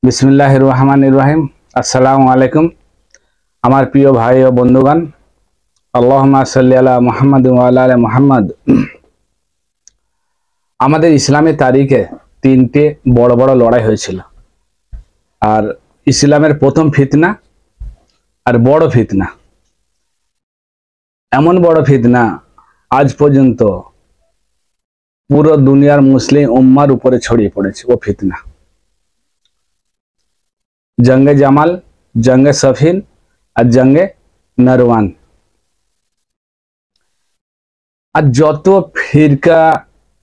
बिस्मिल्लाहिर रहमानिर रहीम। अस्सलामु आलैकुम আমার প্রিয় ভাই ও বন্ধুগণ, আল্লাহুম্মা সাল্লি আলা মুহাম্মাদ ওয়া আলা আলি মুহাম্মাদ। আমাদের ইসলামের তারিখে তিনটে বড় বড় লড়াই হয়েছিল। আর ইসলামের প্রথম ফিতনা আর বড় ফিতনা, এমন বড় ফিতনা আজ পর্যন্ত পুরো দুনিয়ার মুসলিম উম্মার উপরে ছড়িয়ে পড়েছে। ও ফিতনা জঙ্গে জামাল, জঙ্গে সফিন আর জঙ্গে নরওয়ান। আর যত ফিরকা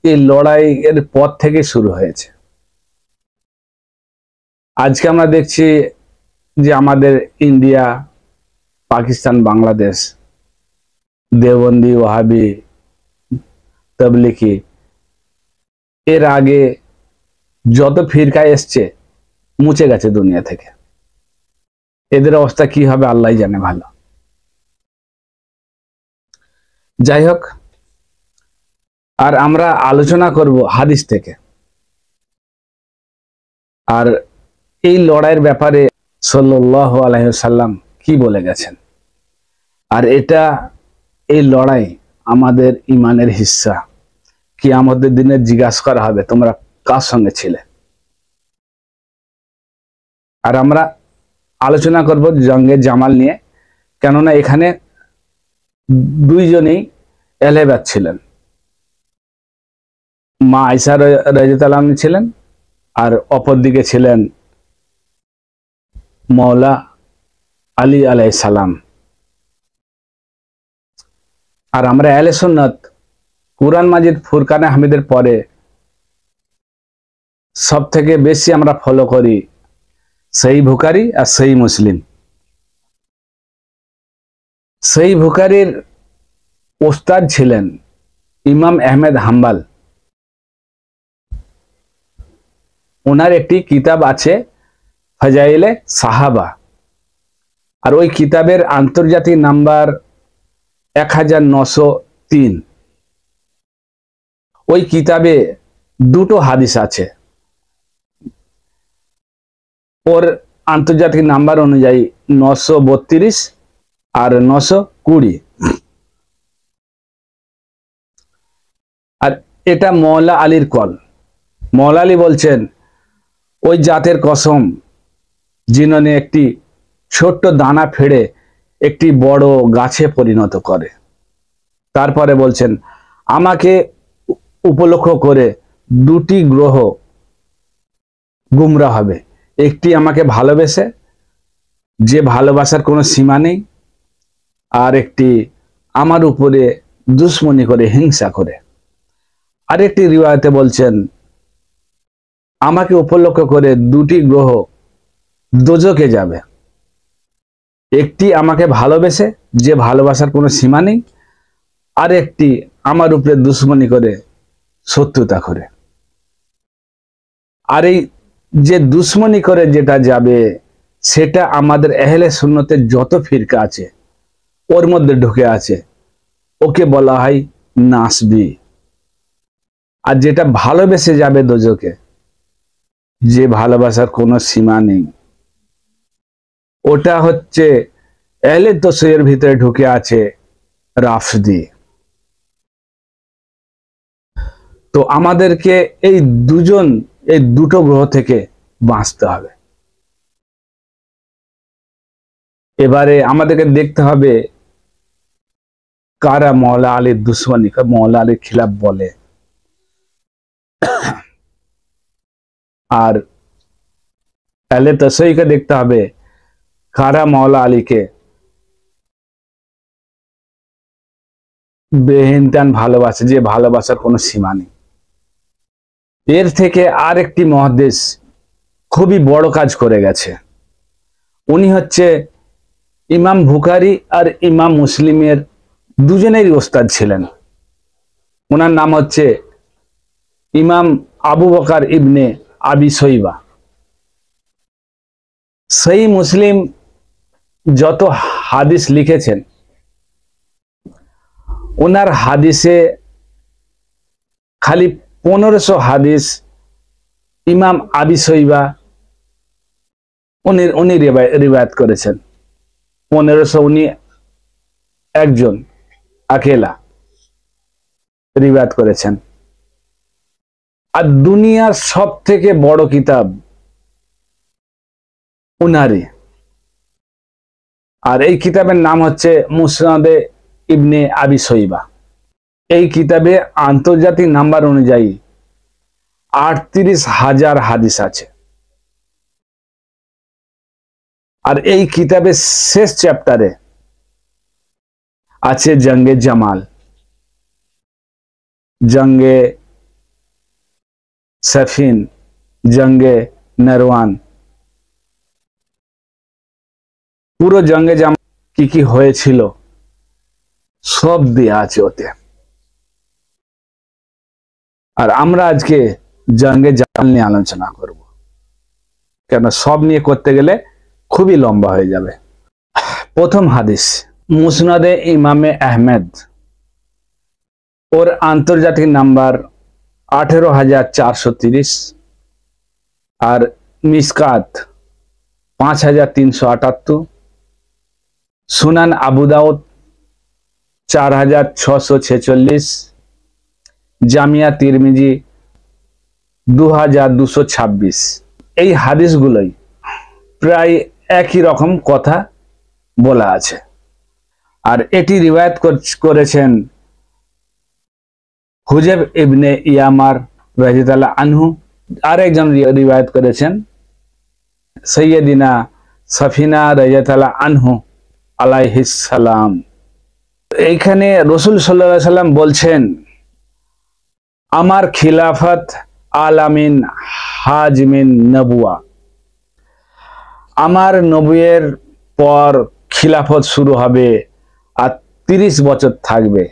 এই লড়াই এর পর থেকে শুরু হয়েছে। আজকে আমরা দেখছি যে আমাদের ইন্ডিয়া, পাকিস্তান, বাংলাদেশ, দেওবন্দি, ওয়াহাবি, তবলিগি, এর আগে যত ফিরকা এসছে মুছে গেছে দুনিয়া থেকে। এদের অবস্থা কি হবে আল্লাহ জানে ভালো। যাই হোক, আর আমরা আলোচনা করব হাদিস থেকে। আর এই লড়াইয়ের ব্যাপারে সাল্লাল্লাহু আলাইহি ওয়াসাল্লাম কি বলে গেছেন। আর এই লড়াই আমাদের ইমানের হিস্সা। কিয়ামতের দিনে জিজ্ঞাসা করা হবে তোমরা কার সঙ্গে ছিলে। আর আমরা আলোচনা করব জঙ্গে জামাল নিয়ে, কেননা এখানে দুইজনেই এলেবাদ ছিলেন। মা আয়েশা রাদিয়াল্লাহু আনহা ছিলেন, আর অপর দিকে ছিলেন মওলা আলী আলাইহিস সালাম। আর আমরা আহলে সুন্নাত কুরআন মাজিদ ফুরকানে হামিদের পরে সব থেকে বেশি আমরা ফলো করি সহিহ বুখারী আর সহিহ মুসলিম। সহিহ বুখারীর ওস্তাদ ছিলেন ইমাম আহমেদ হাম্বল। ওনার একটি কিতাব আছে ফাজাইলে সাহাবা, আর ওই কিতাবের আন্তর্জাতিক নাম্বার 1903। ওই কিতাবে দুটো হাদিস আছে। ওর আন্তর্জাতিক নাম্বার অনুযায়ী 932 আর 920। আর এটা মওলা আলীর কল। মওলা আলী বলছেন, ওই জাতের কসম যিনি একটি ছোট্ট দানা ফেড়ে একটি বড় গাছে পরিণত করে। তারপরে বলছেন, আমাকে উপলক্ষ করে দুটি গ্রহ গুমরা হবে। একটি আমাকে ভালোবেসে, যে ভালোবাসার কোনো সীমা নেই, আর একটি আমার উপরে দুশ্মনী করে, হিংসা করে। আরেকটি রিওয়ায়াতে বলছেন, আমাকে উপলক্ষ করে দুটি গ্রহ দোজখে যাবে। একটি আমাকে ভালোবেসে, যে ভালোবাসার কোনো সীমা নেই, আর একটি আমার উপরে দুশ্মনী করে, শত্রুতা করে। আর এই যে দুশ্মনী করে যেটা যাবে, সেটা আমাদের আহলে সুন্নতের যত ফিরকা আছে ওর মধ্যে ঢুকে আছে। ওকে বলা হয় নাসবি। আর যেটা ভালোবেসে যাবে দোজখে, যে ভালোবাসার কোনো সীমা নেই, ওটা হচ্ছে আহলে তাশয়্যুর ভিতরে ঢুকে আছে রাফদি। তো আমাদেরকে এই দুটো গ্রহ থেকে বাঁচতে হবে। এবারে আমাদেরকে দেখতে হবে কারা মওলা আলীর দুশ্মনী, মওলা আলীর খিলাফ বলে। আর আহলে তাশয়্যুকে দেখতে হবে কারা মওলা আলীকে বেহিনতান ভালোবাসে, যে ভালোবাসার কোনো সীমা নেই। এর থেকে আর একটি মুহাদ্দিস খুবই বড় কাজ করে গেছে। উনি হচ্ছে ইমাম বুখারী আর ইমাম মুসলিমের দুজনেরই ওস্তাদ ছিলেন। ওনার নাম হচ্ছে ইমাম আবু বকর ইবনে আবি শৈবা। সহিহ মুসলিম যত হাদিস লিখেছেন, ওনার হাদিসে খালি 1500 হাদিস ইমাম আবি শৈবা উনি উনি রিবায়াত করেছেন। 1500 উনি একজন আকেলা রিবায়াত করেছেন। আর দুনিয়ার সব থেকে বড় কিতাব উনারি, আর এই কিতাবের নাম হচ্ছে মুসনাদে ইবনে আবি শৈবা। এই কিতাবে আন্তর্জাতিক নাম্বার অনুযায়ী 38,000 হাদিস আছে। আর এই কিতাবের শেষ চ্যাপ্টারে আছে জঙ্গে জামাল, জঙ্গে সফিন, জঙ্গে নরওয়ান, পুরো জঙ্গে জামাল কি কি হয়েছিল সব দেয়া আছে ওতে। আর আমরা আজকে জঙ্গে জামাল নিয়ে আলোচনা করব, কেন সব নিয়ে করতে গেলে খুবই লম্বা হয়ে যাবে। প্রথম হাদিস মুসনাদে ইমামে আহমেদ, ওর আন্তর্জাতিক নাম্বার 18,430, আর মিসকাত 5,378, সুনান আবু দাউদ 4,646, জামিয়া তিরমিজি 2,226। এই হাদিসগুলোই প্রায় একই রকম কথা বলা আছে। আর এটি রিওয়ায়াত করেছেন হুজাইব ইবনে ইয়ামার রাদিয়াল্লাহু আনহু। আরেকজন রিওয়ায়াত করেছেন সাইয়্যিদিনা সাফিনা রাদিয়াল্লাহু আনহু আলাইহিস সালাম। এইখানে রাসূল সাল্লাল্লাহু আলাইহি সাল্লাম বলছেন, আমার খিলাফত আলামিন হাজমিন নবুয়া, আমার নবুয়ের পর খিলাফত শুরু হবে আর 30 বছর থাকবে,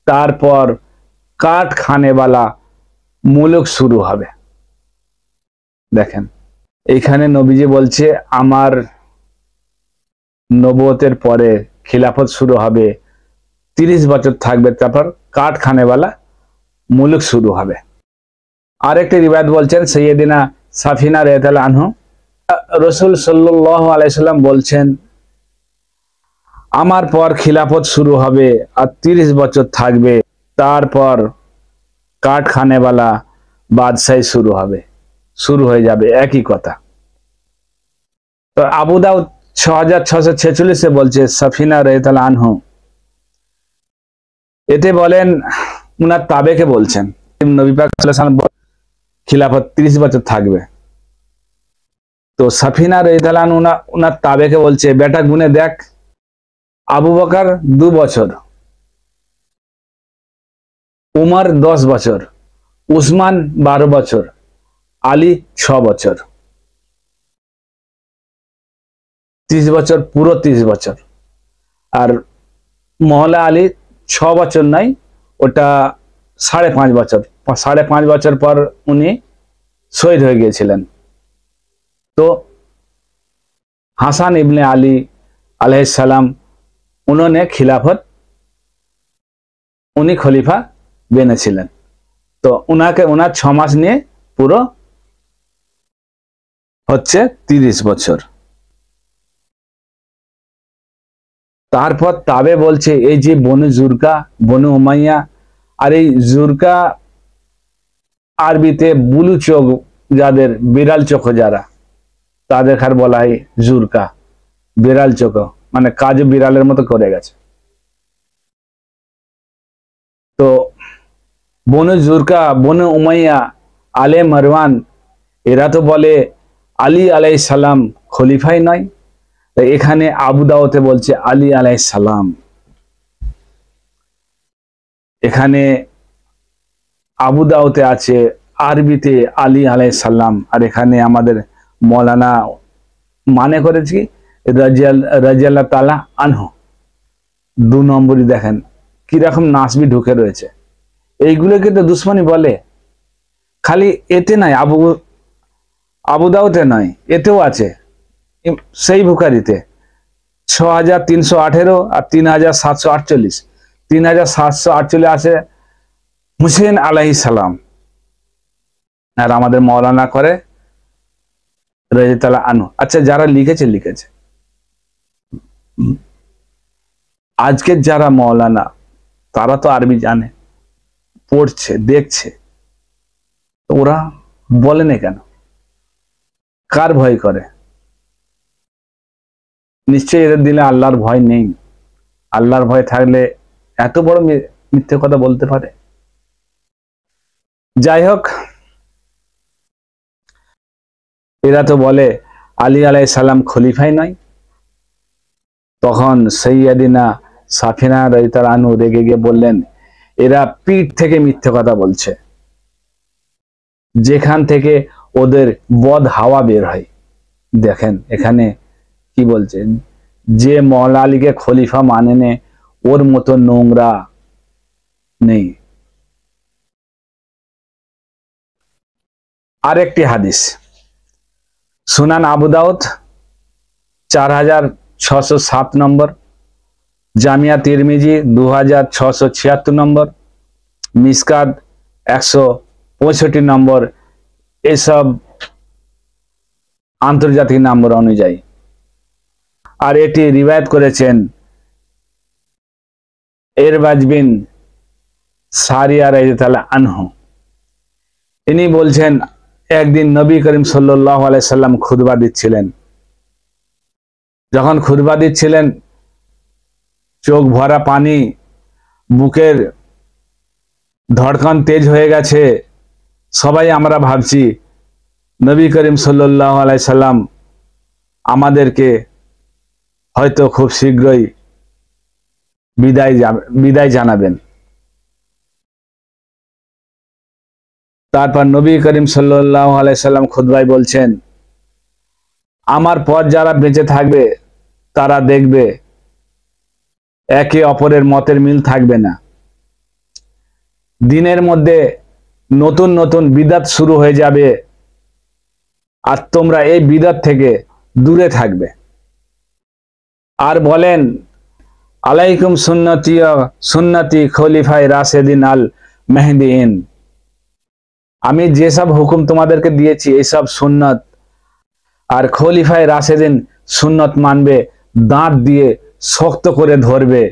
তারপর কাঠ খানেওয়ালা মুলুক শুরু হবে। দেখেন এইখানে নবীজি বলছে আমার নবুয়তের পরে খিলাফত শুরু হবে, 30 বছর থাকবে, তারপর কাঠ খানেওয়ালা মুলুক শুরু হবে। আরেকটি রিওয়ায়াত বলছেন সাইয়্যিদিনা সাফিনা রাদিয়াল্লাহু আনহু, রাসূল সাল্লাল্লাহু আলাইহি সাল্লাম বলছেন আমার পর খিলাফত শুরু হবে আর 30 বছর থাকবে, তারপর কাঠ খানেওয়ালা বাদশাহী শুরু হয়ে যাবে, একই কথা। তো আবু দাউদ 6,646 বলছে সাফিনা রাদিয়াল্লাহু আনহু, এতে বলেন উনার তাবেকে বলছেন, নবী পাক সাল্লাল্লাহু আলাইহি ওয়াসাল্লাম খিলাফত 30 বছর থাকবে। তো সাফিনা রাদিয়াল্লাহু আনহু উনার তাবেকে বলছে, বেটা গুনে দেখ, আবু বকর 2 বছর, উমর 10 বছর, উসমান 12 বছর, আলী 6 বছর, 30 বছর, পুরো 30 বছর। আর মহলা আলী 6 বছর নাই, ওটা 5.5 বছর, 5.5 বছর পর উনি শহীদ হয়ে গিয়েছিলেন। তো হাসান ইবনে আলী अलैहिस सलाम उन्होंने खिलाफत उन्हीं खलीफा बेनेছিলেন। তো উনাকে উনার 6 মাস নিয়ে পুরো হচ্ছে 30 বছর। তারপর তাবে বলছে এই যে বনু জুরকা, বনু উমাইয়া, আর এই জুরকা আরবিতে বুলু চোখ, যাদের বিড়াল চোখ যারা, তাদের আর বলা হয় জুরকা, বিড়াল চোখ, মানে কাজ বিড়ালের মতো করে গেছে। তো বনু জুরকা, বনু উমাইয়া, আলে মারওয়ান, এরা তো বলে আলী আলাইহিস সালাম খলিফাই নয়। তাই এখানে আবু দাউদে বলছে আলী আলাইহিস সালাম, এখানে আবু দাউদে আছে আরবিতে আলী আলাইহিস সালাম, আর এখানে আমাদের মৌলানা মানে করেছি রাদিয়াল্লাহু তাআলা আনহু। 2 নম্বরই দেখেন কিরকম নাসবি ঢুকে রয়েছে। এইগুলোকে তো দুশ্মনী বলে। খালি এতে নাই, আবু দাউদে নয়, এতেও আছে, সেই বুখারীতে 6,318 আর 3,748, 3,748 আছে হুসেন আলাইহিস সালাম। আর আমাদের মাওলানা করে রাদিয়াল্লাহু আনহু। আচ্ছা, যারা লিখেছে লিখেছে, আজকের যারা মৌলানা তারা তো আরবি জানে, পড়ছে, দেখছে, ওরা বলে না কেন? কার ভয় করে? নিশ্চয়ই এদের দিলে আল্লাহর ভয় নেই। আল্লাহর ভয় থাকলে এত বড় মিথ্যে কথা বলতে পারে? যাই হোক, এরা তো বলে আলী আলাইহিস সালাম খলিফাই নয়। তখন সৈয়দিনা সাফিনা রাদিয়াল্লাহু আনহু রেগে গিয়ে বললেন, এরা পিঠ থেকে মিথ্যে কথা বলছে, যেখান থেকে ওদের বদ হাওয়া বের হয়। দেখেন এখানে কি বলছে, যে মওলা আলীকে খলিফা মানে নে, ওর মতো নোংরা নেই। আরেকটি হাদিস, সুনান আবু দাউদ 4607 নম্বর, জামিয়া তিরমিজি 2676 নম্বর, মিসকাত 165 নম্বর, এসব আন্তর্জাতিক নম্বর অনুযায়ী। আর এটি রিওয়ায়াত করেছেন ইরবাজ বিন সারিয়া রাদিয়াল্লাহু আনহু। ইনি বলছেন, একদিন নবী করিম সাল্লাল্লাহু আলাইহি সাল্লাম খুতবা দিচ্ছিলেন। যখন খুতবা দিচ্ছিলেন, চোখ ভরা পানি, বুকের ধড়কন তেজ হয়ে গেছে। সবাই আমরা ভাবছি নবী করিম সাল্লাল্লাহু আলাইহি সাল্লাম আমাদেরকে হয়তো খুব শীঘ্রই বিদায় জানাবেন। তারপর নবী করিম সাল্লাল্লাহু আলাইহি সাল্লাম খুতবায় বলছেন, আমার পর যারা বেঁচে থাকবে তারা দেখবে একে অপরের মতের মিল থাকবে না। দিনের মধ্যে নতুন নতুন বিদআত শুরু হয়ে যাবে, আর তোমরা এই বিদআত থেকে দূরে থাকবে। আর বলেন, আলাইকুম সুন্নতি সুন্নতি খলিফায়ে রাশেদিন আল মেহদিন। আমি যেসব হুকুম তোমাদেরকে দিয়েছি এইসব সুন্নত, আর খলিফায়ে রাশেদিন সুন্নত মানবে, দাঁত দিয়ে শক্ত করে ধরবে,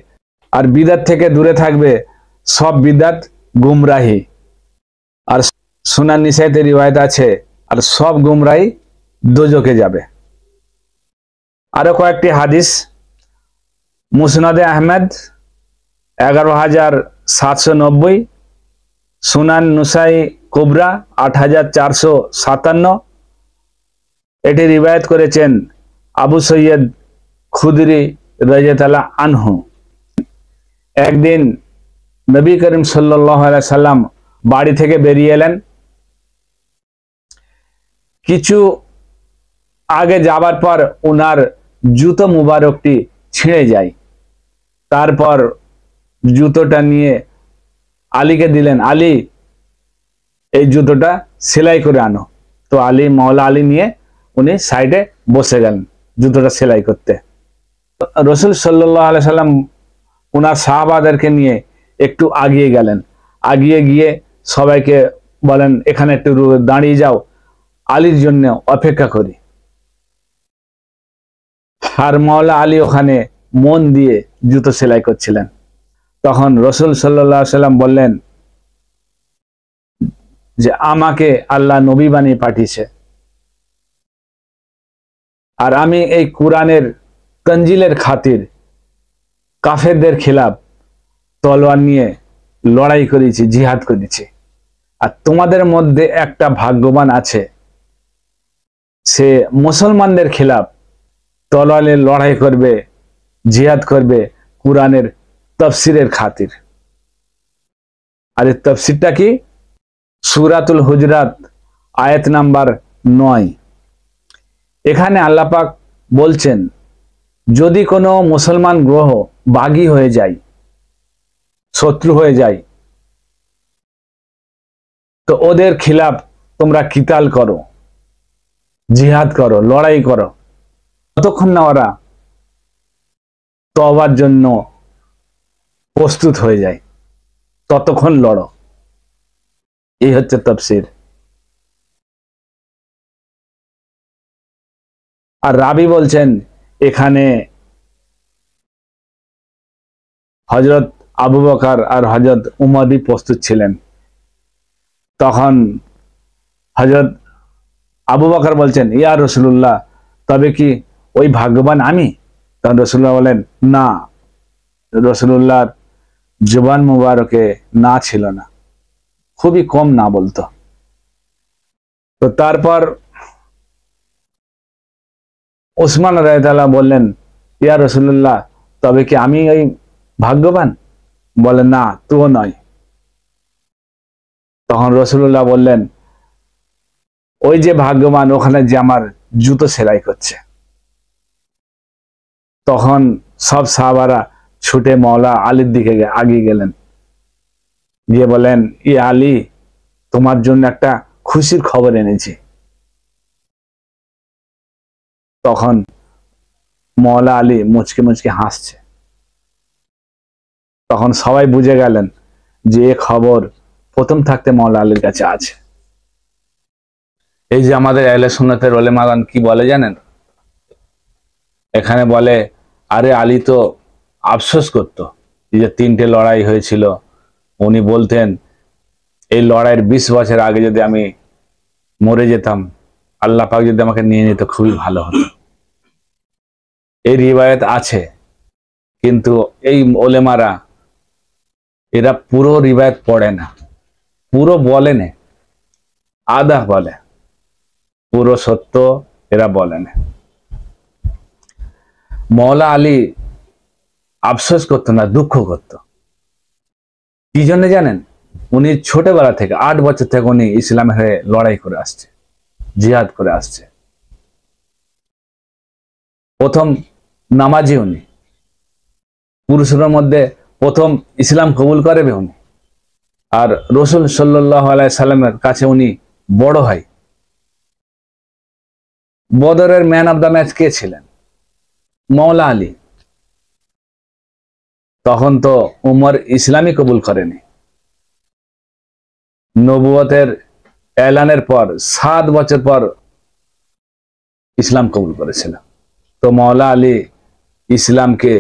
আর বিদআত থেকে দূরে থাকবে। সব বিদআত গুমরাহি। আর সুনান নিসাইতে রিওয়ায়াত আছে, আর সব গুমরাহি দোজখে যাবে। আরো কয়েকটি হাদিস, মুসনাদে আহমেদ 11790, সুনান নুসাই কুবরা 8457, এটি রিওয়ায়াত করেছেন আবু সৈয়দ খুদরি রাদিয়াল্লাহু আনহু। একদিন নবী করিম সাল্লাল্লাহু আলাইহি সাল্লাম বাড়ি থেকে বেরিয়ে এলেন। কিছু আগে যাবার পর উনার জুতো মুবারকটি ছিঁড়ে যায়। তারপর জুতোটা নিয়ে আলীকে দিলেন, আলী এই জুতোটা সেলাই করে আনো। তো আলী, মওলা আলী নিয়ে উনি সাইডে বসে গেলেন জুতোটা সেলাই করতে। রাসূল সাল্লাল্লাহু আলাইহি সাল্লাম উনার সাহাবাদেরকে নিয়ে একটু আগিয়ে গেলেন। আগিয়ে গিয়ে সবাইকে বলেন, এখানে একটু দাঁড়িয়ে যাও, আলীর জন্য অপেক্ষা করি। আর মওলা আলী ওখানে মন দিয়ে জুতো সেলাই করছিলেন। তখন রাসূল সাল্লাল্লাহু আলাইহি সাল্লাম বললেন যে আমাকে আল্লাহ নবী বানিয়ে পাঠিয়েছে, আর আমি এই কোরআনের তনজিলের খাতির কাফেরদের খিলাফ তলোয়ার নিয়ে লড়াই করেছি, জিহাদ করেছি। আর তোমাদের মধ্যে একটা ভাগ্যবান আছে, সে মুসলমানদের খিলাফ তলোয়ারের লড়াই করবে, জিহাদ করবে কোরআনের তাফসিরের খাতির। আর এই তাফসিরটা কি? সূরাতুল হুজরাত আয়াত নাম্বার 9। এখানে আল্লাহ পাক বলছেন, যদি কোনো মুসলমান গ্রহ বাগী হয়ে যায়, শত্রু হয়ে যায়, তো ওদের খিলাফ তোমরা কিতাল করো, জিহাদ করো, লড়াই করো, ততক্ষণ না ওরা তওবার জন্য প্রস্তুত হয়ে যায়, ততক্ষণ লড়ো। এই হচ্ছে তাফসীর। আর রাবি বলছেন এখানে হযরত আবু বকর আর হযরত উমরই প্রস্তুত ছিলেন। তখন হযরত আবু বকর বলছেন, ইয়া রাসূলুল্লাহ, তবে কি ওই ভাগ্যবান আমি? তখন রাসূলুল্লাহ বলেন, না। রাসূলুল্লাহর জবান মুবারকে না ছিল না, খুবই কম না বলতো। তো তারপর ওসমান রাদিয়াল্লাহু বললেন, ইয়া রাসূলুল্লাহ, তবে কি আমি ওই ভাগ্যবান? বলেন, না, তুও নয়। তখন রাসূলুল্লাহ বললেন, ওই যে ভাগ্যবান, ওখানে যে আমার জুতো সেলাই করছে। তখন সব সাহাবারা ছুটে মাওলা আলীর দিকে আগিয়ে গেলেন, গিয়ে বলেন, ই আলী, তোমার জন্য একটা খুশির খবর এনেছি। তখন মাওলা আলী মুচকে মুচকে হাসছে। তখন সবাই বুঝে গেলেন যে এ খবর প্রথম থাকতে মাওলা আলীর কাছে আছে। এই যে আমাদের আহলে সুন্নাতের উলেমাগণ কি বলে জানেন? এখানে বলে, আরে আলী তো আফসোস করতো, এই যে 3টে লড়াই হয়েছিল, উনি বলতেন এই লড়াইয়ের 20 বছর আগে যদি আমি মরে যেতাম, আল্লাহ পাক যদি আমাকে নিয়ে নিত, খুবই ভালো হতো। এই রিওয়ায়াত আছে, কিন্তু এই ওলেমারা এরা পুরো রিওয়ায়াত পড়ে না, পুরো বলে না, আধা বলে, পুরো সত্য এরা বলে না। মাওলা আলী আফসোস করতো না, দুঃখ করত। কি জন্য জানেন? উনি ছোটবেলা থেকে 8 বছর থেকে উনি ইসলামের হয়ে লড়াই করে আসছে, জিহাদ করে আসছে। প্রথম নামাজি উনি, পুরুষের মধ্যে প্রথম ইসলাম কবুল করে উনি। আর রাসূল সাল্লাল্লাহু আলাইহি সাল্লামের কাছে উনি বড় ভাই। বদরের ম্যান অফ দ্য ম্যাচ কে ছিলেন? মাওলা আলী। তখন তো উমর ইসলামই কবুল করেনি। নবুয়তের এলানের পর 7 বছর পর ইসলাম কবুল করেছিল। তো মাওলা আলী ইসলামকে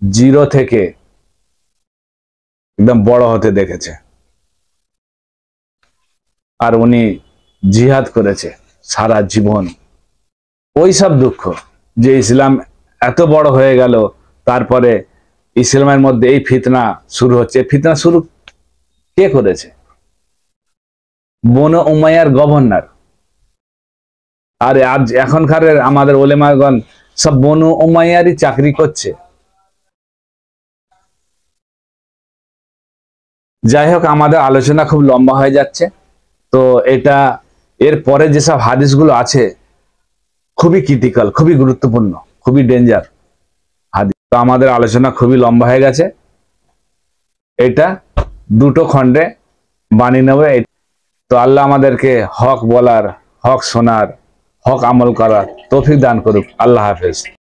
0 থেকে একদম বড় হতে দেখেছে। আর উনি জিহাদ করেছে সারা জীবন। ওই সব দুঃখ যে ইসলাম এত বড় হয়ে গেল, তারপরে ইসলামের মধ্যে এই ফিতনা শুরু হচ্ছে। ফিতনা শুরু কে করেছে? বনু উমাইয়ার গভর্নর। আর আজ এখনকার আমাদের ওলেমাগণ সব বনু উমাইয়ারই চাকরি করছে। যাই হোক, আমাদের আলোচনা খুব লম্বা হয়ে যাচ্ছে। তো এটা এর পরে যেসব হাদিসগুলো আছে খুবই ক্রিটিক্যাল, খুবই গুরুত্বপূর্ণ, খুবই ডেঞ্জার হাদিস। তো আমাদের আলোচনা খুবই লম্বা হয়ে গেছে, এটা 2টো খণ্ডে বানিয়ে নেবে। তো আল্লাহ আমাদেরকে হক বলার, হক শোনার, হক আমল করার তৌফিক দান করুক। আল্লাহ হাফেজ।